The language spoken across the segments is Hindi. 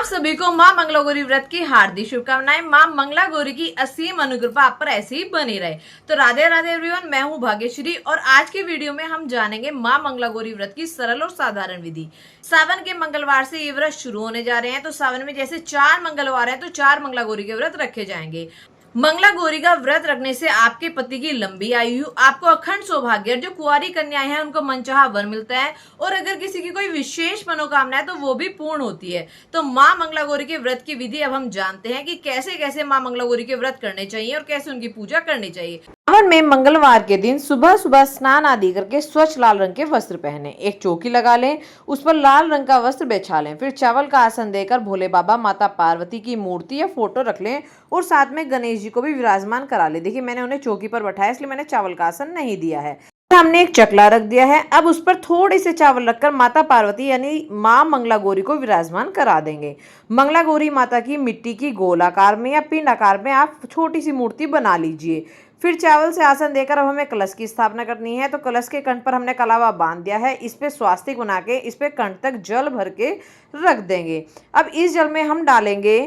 सभी को मां मंगला गौरी व्रत की हार्दिक शुभकामनाएं। मां मंगला गौरी की असीम अनुकृपा आप पर ऐसे ही बनी रहे। तो राधे राधे एवरीवन, मैं हूं भाग्यश्री और आज की वीडियो में हम जानेंगे मां मंगला गौरी व्रत की सरल और साधारण विधि। सावन के मंगलवार से ये व्रत शुरू होने जा रहे हैं। तो सावन में जैसे 4 मंगलवार हैं तो 4 मंगला गौरी के व्रत रखे जाएंगे। मंगला गौरी का व्रत रखने से आपके पति की लंबी आयु, आपको अखंड सौभाग्य, जो कुंवारी कन्याएं हैं उनको मनचाहा वर मिलता है और अगर किसी की कोई विशेष मनोकामना है तो वो भी पूर्ण होती है। तो मां मंगला गौरी के व्रत की विधि अब हम जानते हैं कि कैसे कैसे मां मंगला गौरी के व्रत करने चाहिए और कैसे उनकी पूजा करनी चाहिए। सावन में मंगलवार के दिन सुबह सुबह स्नान आदि करके स्वच्छ लाल रंग के वस्त्र पहने, एक चौकी लगा लें, उस पर लाल रंग का वस्त्र बिछा लें, फिर चावल का आसन देकर भोले बाबा, माता पार्वती की मूर्ति या फोटो रख लें और साथ में गणेश जी को भी विराजमान करा ले। देखिए मैंने उन्हें चौकी पर बैठाया, इसलिए मैंने चावल का आसन नहीं दिया है। हमने एक चकला रख दिया है। अब उस पर थोड़े से चावल रखकर माता पार्वती यानी मां मंगला गौरी को विराजमान करा देंगे। मंगला गौरी माता की मिट्टी की गोलाकार में या पिंड आकार में आप छोटी सी मूर्ति बना लीजिए। फिर चावल से आसन देकर अब हमें कलश की स्थापना करनी है। तो कलश के कंठ पर हमने कलावा बांध दिया है, इस पे स्वास्तिक बना के इस पे कंठ तक जल भर के रख देंगे। अब इस जल में हम डालेंगे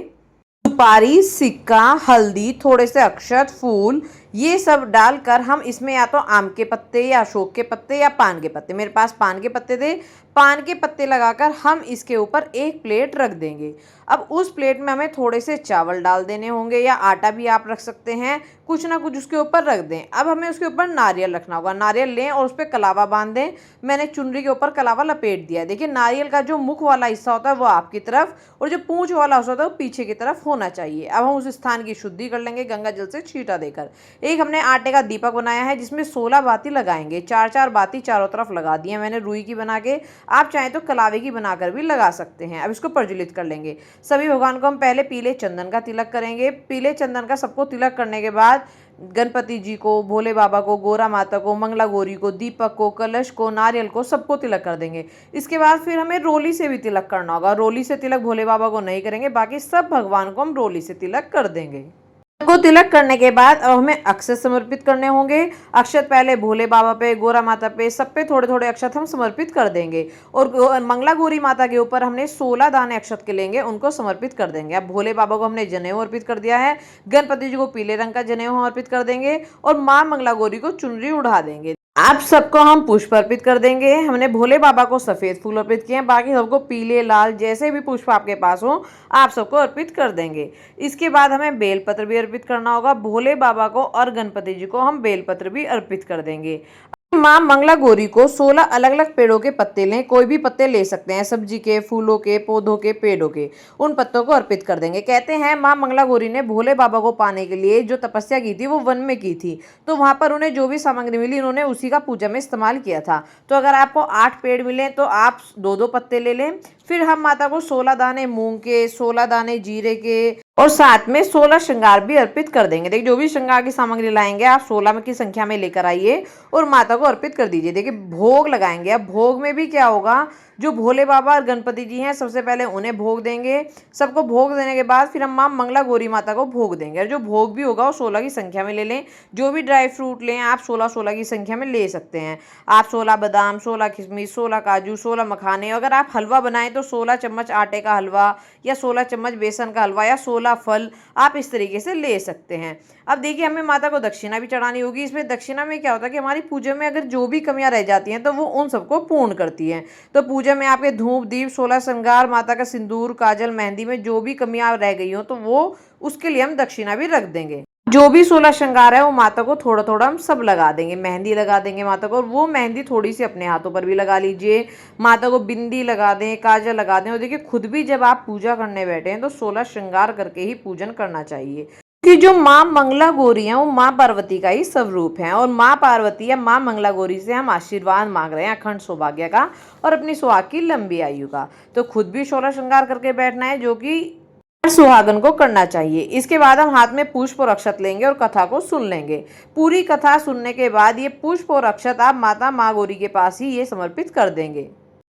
सुपारी, सिक्का, हल्दी, थोड़े से अक्षत, फूल, ये सब डालकर हम इसमें या तो आम के पत्ते या अशोक के पत्ते या पान के पत्ते, मेरे पास पान के पत्ते थे, पान के पत्ते लगाकर हम इसके ऊपर एक प्लेट रख देंगे। अब उस प्लेट में हमें थोड़े से चावल डाल देने होंगे या आटा भी आप रख सकते हैं, कुछ ना कुछ उसके ऊपर रख दें। अब हमें उसके ऊपर नारियल रखना होगा, नारियल लें और उस पर कलावा बांध दें। मैंने चुनरी के ऊपर कलावा लपेट दिया। देखिए नारियल का जो मुख वाला हिस्सा होता है वो आपकी तरफ और जो पूंछ वाला हिस्सा होता है वो पीछे की तरफ होना चाहिए। अब हम उस स्थान की शुद्धि कर लेंगे गंगा जल से छींटा देकर। एक हमने आटे का दीपक बनाया है जिसमें 16 बाती लगाएंगे, 4-4 बाती चारों तरफ लगा दी है मैंने रुई की बना के, आप चाहें तो कलावे की बनाकर भी लगा सकते हैं। अब इसको प्रज्वलित कर लेंगे। सभी भगवान को हम पहले पीले चंदन का तिलक करेंगे। पीले चंदन का सबको तिलक करने के बाद गणपति जी को, भोले बाबा को, गोरा माता को, मंगला गौरी को, दीपक को, कलश को, नारियल को, सबको तिलक कर देंगे। इसके बाद फिर हमें रोली से भी तिलक करना होगा। रोली से तिलक भोले बाबा को नहीं करेंगे, बाकी सब भगवान को हम रोली से तिलक कर देंगे। को तिलक करने के बाद अब हमें अक्षत समर्पित करने होंगे। अक्षत पहले भोले बाबा पे, गोरा माता पे, सब पे थोड़े थोड़े अक्षत हम समर्पित कर देंगे और मंगला गौरी माता के ऊपर हमने 16 दाने अक्षत के लेंगे, उनको समर्पित कर देंगे। अब भोले बाबा को हमने जनेऊ अर्पित कर दिया है, गणपति जी को पीले रंग का जनेऊ हम अर्पित कर देंगे और मां मंगला गौरी को चुनरी उड़ा देंगे। आप सबको हम पुष्प अर्पित कर देंगे। हमने भोले बाबा को सफेद फूल अर्पित किए हैं, बाकी सबको पीले, लाल, जैसे भी पुष्प आपके पास हो आप सबको अर्पित कर देंगे। इसके बाद हमें बेलपत्र भी अर्पित करना होगा। भोले बाबा को और गणपति जी को हम बेलपत्र भी अर्पित कर देंगे। मां मंगला गौरी को 16 अलग अलग पेड़ों के पत्ते लें, कोई भी पत्ते ले सकते हैं, सब्जी के, फूलों के, पौधों के, पेड़ों के, उन पत्तों को अर्पित कर देंगे। कहते हैं मां मंगला गौरी ने भोले बाबा को पाने के लिए जो तपस्या की थी वो वन में की थी, तो वहां पर उन्हें जो भी सामग्री मिली उन्होंने उसी का पूजा में इस्तेमाल किया था। तो अगर आपको 8 पेड़ मिले तो आप 2-2 पत्ते ले लें। फिर हम माता को 16 दाने मूंग के, 16 दाने जीरे के और साथ में 16 श्रृंगार भी अर्पित कर देंगे। देखिए जो भी श्रृंगार की सामग्री लाएंगे आप 16 की संख्या में लेकर आइए और माता को अर्पित कर दीजिए। देखिए भोग लगाएंगे। अब भोग में भी क्या होगा, जो भोले बाबा और गणपति जी हैं सबसे पहले उन्हें भोग देंगे। सबको भोग देने के बाद फिर हम मां मंगला गौरी माता को भोग देंगे और जो भोग भी होगा वो 16 की संख्या में ले लें। जो भी ड्राई फ्रूट लें आप 16-16 की संख्या में ले सकते हैं। आप 16 बादाम, 16 किशमिश, 16 काजू, 16 मखाने, अगर आप हलवा बनाएं तो 16 चम्मच आटे का हलवा या 16 चम्मच बेसन का हलवा या 16 फल आप इस तरीके से ले सकते हैं। अब देखिए हमें माता को दक्षिणा भी चढ़ानी होगी। इसमें दक्षिणा में क्या होता है कि हमारी पूजा में अगर जो भी कमियां रह जाती हैं तो वो उन सबको पूर्ण करती हैं। तो पूजा में आपके धूप, दीप, 16 श्रृंगार, माता का सिंदूर, काजल, मेहंदी में जो भी कमियां रह गई हो तो वो उसके लिए हम दक्षिणा भी रख देंगे। जो भी 16 श्रृंगार है वो माता को थोड़ा थोड़ा हम सब लगा देंगे। मेहंदी लगा देंगे माता को और वो मेहंदी थोड़ी सी अपने हाथों पर भी लगा लीजिए। माता को बिंदी लगा दें, काजल लगा दें और देखिए खुद भी जब आप पूजा करने बैठे हैं तो 16 श्रृंगार करके ही पूजन करना चाहिए। कि जो मां मंगला गौरी हैं वो मां पार्वती का ही स्वरूप है और मां पार्वती या मां मंगला गौरी से हम आशीर्वाद मांग रहे हैं अखंड सौभाग्य का और अपनी सुहाग की लंबी आयु का। तो खुद भी 16 श्रृंगार करके बैठना है जो कि सुहागन को करना चाहिए। इसके बाद हम हाथ में पुष्प और अक्षत लेंगे और कथा को सुन लेंगे। पूरी कथा सुनने के बाद ये पुष्प और अक्षत आप माता मां गौरी के पास ही ये समर्पित कर देंगे।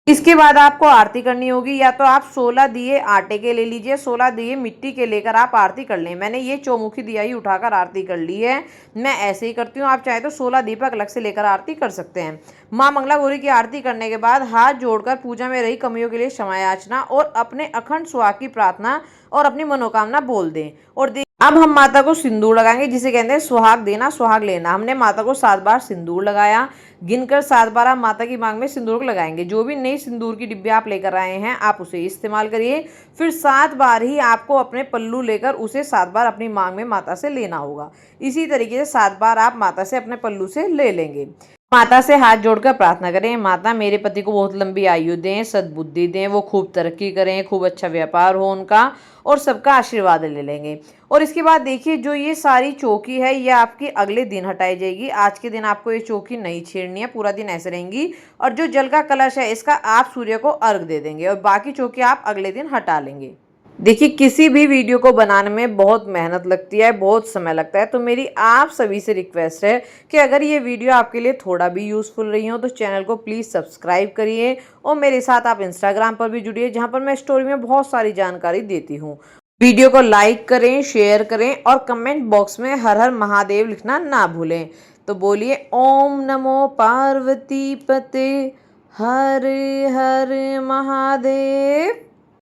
इसके बाद आपको आरती करनी होगी। या तो आप 16 दिए आटे के ले लीजिए, 16 दिए मिट्टी के लेकर आप आरती कर लें। मैंने ये चौमुखी दिया ही उठाकर आरती कर ली है, मैं ऐसे ही करती हूँ। आप चाहे तो 16 दीपक अलग से लेकर आरती कर सकते हैं। माँ मंगला गौरी की आरती करने के बाद हाथ जोड़कर पूजा में रही कमियों के लिए क्षमा याचना और अपने अखंड सुहाग की प्रार्थना और अपनी मनोकामना बोल दें। और अब हम माता को सिंदूर लगाएंगे, जिसे कहते हैं सुहाग देना सुहाग लेना। हमने माता को 7 बार सिंदूर लगाया, गिनकर 7 बार आप माता की मांग में सिंदूर लगाएंगे। जो भी नई सिंदूर की डिब्बी आप लेकर आए हैं आप उसे इस्तेमाल करिए। फिर 7 बार ही आपको अपने पल्लू लेकर उसे 7 बार अपनी मांग में माता से लेना होगा। इसी तरीके से 7 बार आप माता से अपने पल्लू से ले लेंगे। माता से हाथ जोड़कर प्रार्थना करें, माता मेरे पति को बहुत लंबी आयु दें, सद्बुद्धि दें, वो खूब तरक्की करें, खूब अच्छा व्यापार हो उनका, और सबका आशीर्वाद ले लेंगे। और इसके बाद देखिए जो ये सारी चौकी है ये आपकी अगले दिन हटाई जाएगी। आज के दिन आपको ये चौकी नहीं छेड़नी है, पूरा दिन ऐसे रहेंगी। और जो जल का कलश है इसका आप सूर्य को अर्घ दे देंगे और बाकी चौकी आप अगले दिन हटा लेंगे। देखिए किसी भी वीडियो को बनाने में बहुत मेहनत लगती है, बहुत समय लगता है, तो मेरी आप सभी से रिक्वेस्ट है कि अगर ये वीडियो आपके लिए थोड़ा भी यूज़फुल रही हो तो चैनल को प्लीज़ सब्सक्राइब करिए। और मेरे साथ आप इंस्टाग्राम पर भी जुड़िए, जहाँ पर मैं स्टोरी में बहुत सारी जानकारी देती हूँ। वीडियो को लाइक करें, शेयर करें और कमेंट बॉक्स में हर हर महादेव लिखना ना भूलें। तो बोलिए ओम नमो पार्वती पते हर हर महादेव।